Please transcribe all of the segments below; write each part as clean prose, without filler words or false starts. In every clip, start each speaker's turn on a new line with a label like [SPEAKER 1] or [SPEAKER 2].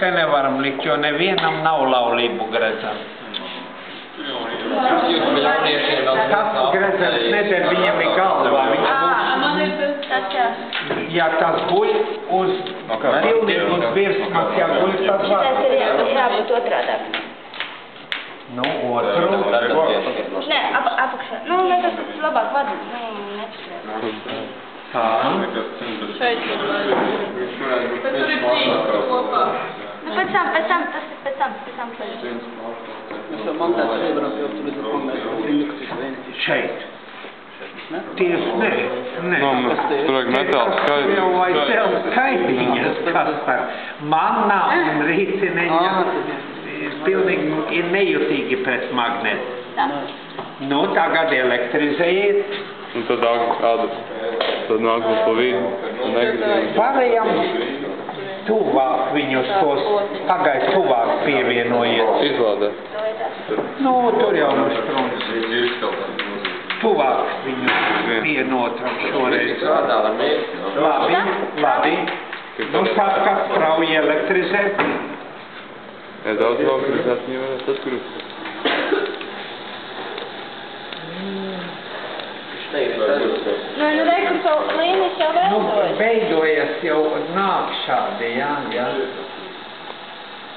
[SPEAKER 1] te nevaram likt, jo nevienam nav laulību gredzens. Tas gredzens neder, viņam ir galvā.
[SPEAKER 2] Man ir tas, jā.
[SPEAKER 1] Ja tas guļ uz pilnīgi uz virsmas, ja guļ, tas var.
[SPEAKER 2] Šitais ir jābūt otrādāk.
[SPEAKER 1] Nu, otru.
[SPEAKER 2] Nē, apakšā. Nu, tas labāk vada. Nepaslēp.
[SPEAKER 1] Tā.
[SPEAKER 2] Šeit ir labi. Bet tur ir trīs kopā. Nu, pēc tam, tas ir pēc tam šeit.
[SPEAKER 1] Šeit. Tieši, nē.
[SPEAKER 3] Tur vajag metāls skaidrs.
[SPEAKER 1] Jau vai tev skaidiņas, kas par manā un rīcineņa pilnīgi ir nejutīgi pret magnetu. Nu, tagad elektrizējiet.
[SPEAKER 3] Un tad nāk uz pa vidu un negrib.
[SPEAKER 1] Pārējām tuvāk viņus tos, pagaid tuvāk pievienojiet.
[SPEAKER 3] Izlādē.
[SPEAKER 1] Nu, tur jau mums strūns. Tuvāk viņus vienotram šoreiz. Labi. Nu, sāk kā strauji elektrizēt.
[SPEAKER 3] Ja daudz elektrizēt, viņi varētu atgrūt.
[SPEAKER 2] Nu, rekur savu līnijas jau veidojas.
[SPEAKER 1] Veidojas jau nāk šādi, jā.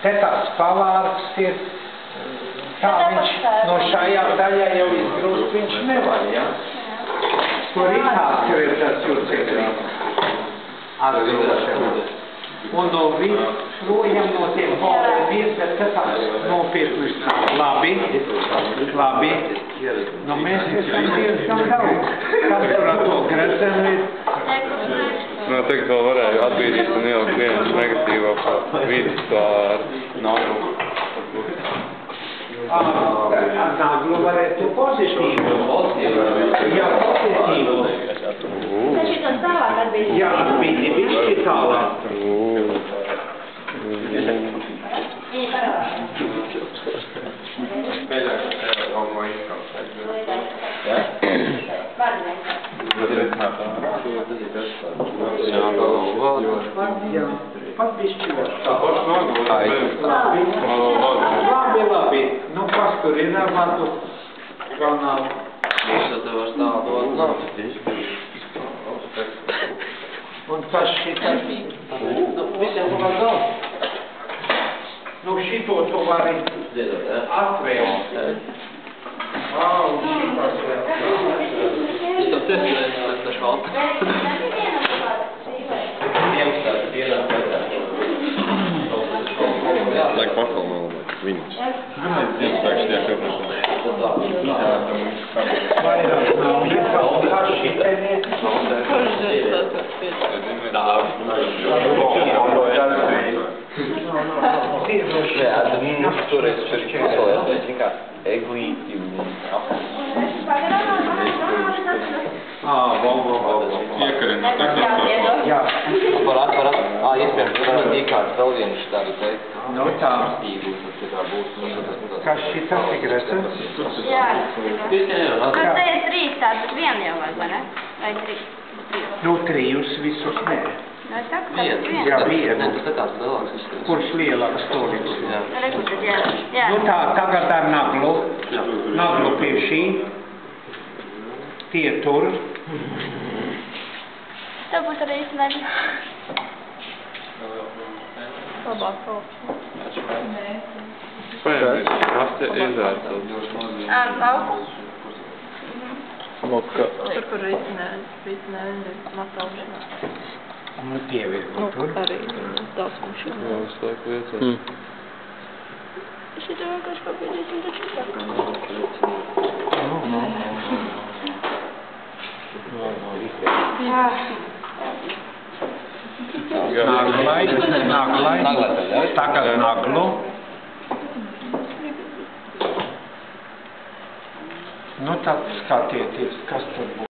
[SPEAKER 1] Te tāds pavārds ir, tā viņš no šajā daļā jau izgrūst, viņš nevar, jā. Tur ir tāds redzēts jūceklīs. Atgrūšana. Un no viss projām no tiem pārējiem ir, bet te tāds nopietnis nav. Labi. Nu, mēs esam diezgan daudz. Kas tur ar to gredzenu ir?
[SPEAKER 3] Nu, tagad vēl varēju atbīdīt un ielikt vienu negatīvo pa vidu to ar naglu.
[SPEAKER 1] Naglu varētu pozitīvu. Jā, pozitīvu.
[SPEAKER 2] Tas šitos tālāk atbīdīt.
[SPEAKER 1] Jā, atbīdīt višķi tālāk. Pat bišķi Labi. Nu, kas tur ir ar vadu kanālu? Un kas šitas? Nu, šito tu vari atvērt. Un šitas
[SPEAKER 3] Like pakalmā, viņus. Iespēks tiek
[SPEAKER 1] vairāk nav iekāpt, kas šiteniet.
[SPEAKER 4] Toreiz šeit izolēties, zin kā, eglīti un
[SPEAKER 3] Iekarina, tā kā
[SPEAKER 1] Jā.
[SPEAKER 4] iespējams, varat iekārt vēl vienu šitādu te.
[SPEAKER 1] Nu, tā.
[SPEAKER 4] Stīgus, tad tā būs.
[SPEAKER 1] Kas šitas ir gredzens?
[SPEAKER 2] Jā. Nu, te ir trīs tādi, bet vienu jau vajag, vai ne? Vai trīs?
[SPEAKER 1] Nu, trijus visus nē.
[SPEAKER 2] Nu, es saku, tāpēc vienu.
[SPEAKER 1] Jā, vienu.
[SPEAKER 4] Ne, tas tāds lielāks izskatās.
[SPEAKER 1] Kurš lielāks stolīgs?
[SPEAKER 4] Jā.
[SPEAKER 2] Nu, rekur tad jā.
[SPEAKER 1] Nu tā, tagad ar naglu. Naglu pie šī. Tie tur.
[SPEAKER 2] Tev būs arī īstenībā. Labāk kaut.
[SPEAKER 3] Paņem, asti izvērtās.
[SPEAKER 2] Laukums?
[SPEAKER 5] Tur, kur risinājumi mataušanā.
[SPEAKER 1] Nu, pievienu tur.
[SPEAKER 5] Arī daudz mušana.
[SPEAKER 3] Jā, es laiku iecēju.
[SPEAKER 2] Šitā vienkārši papildīsim taču saka.
[SPEAKER 1] Naglai. Tagad naglu. Nu, tad skatieties, kas tur būs.